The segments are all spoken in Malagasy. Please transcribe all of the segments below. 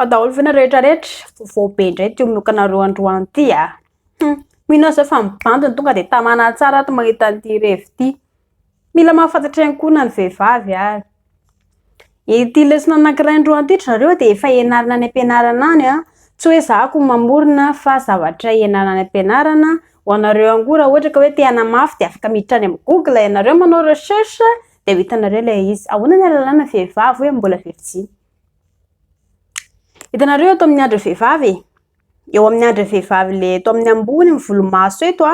daholo ve nareo rehetrarehetra vao be indray ty omonokanareo androany ty mino azy fa mibandiny tonga de tamana tsara ty mahita an'ity revy ty. Mila mahafantatra ihany koa na ny vehivavy ary. Ity lesona anankiray androany ty nareo de efa ianarana any ampianarana any tsy hoe zahako mamorona fa zavatra ianarana any ampianarana ho anareo ihany koa raha ohatra ka hoe te hanamafy de afaka miditra any amin'ny Google ianareo manao recherche de hitanareo ilay izy. Ahoana ny alalana vehivavy hoe mbola vehivitsiny. Hitanareo eto amin'ny andro vehivavy eo amin'ny andro vehivavy le eto amin'ny ambony amin'ny volomaso eto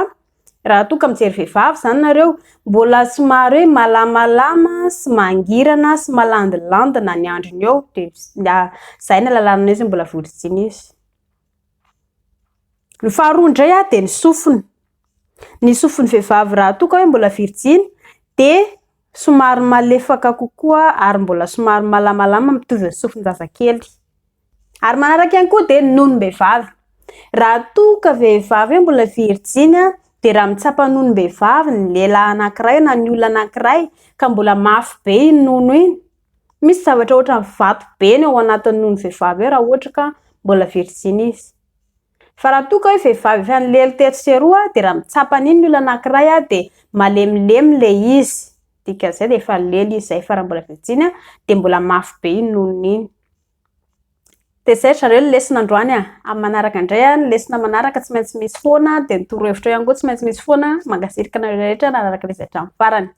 raha toa ka mijery vehivavy zany nareo mbola somary hoe malamalama sy mangirana sy malandilandina ny androny eo de zay ny alalana izy mbola vehivitsiny izy. Ny faharoa indray de ny sofiny. Ny sofin'ny vehivavy raha toa ka hoe mbola vehivitsiny de somary malefaka kokoa ary mbola somary malamalama mitovy ny sofiny zazakely. Ary manaraka ihany koa de nonom-behivavy. Raha toa ka vehivavy mbola vehivitsiny de raha mitsapa nonom-behivavy ny lehilahy anankiray na ny olona anankiray ka mbola mafy be iny nono iny, misy zavatra ohatra ny vato be ny ao anatin'ny nonom-behivavy raha ohatra ka mbola vehivitsiny izy. Fa raha toa ka hoe vehivavy efa nilely teto sy eroa de raha mitsapa an'iny ny olona anankiray de malemilemy le izy. Dikan'izay de efa nilely izy zay fa raha mbola vehivitsiny de mbola mafy be iny nono iny. De zay zareo ny lesona androany amin'ny manaraka indray ny lesona manaraka tsy maintsy misy foana de ny torohevitra ihany koa tsy maintsy misy foana mankasirika nareo rehetra nararaka ilay hatramin'ny farany.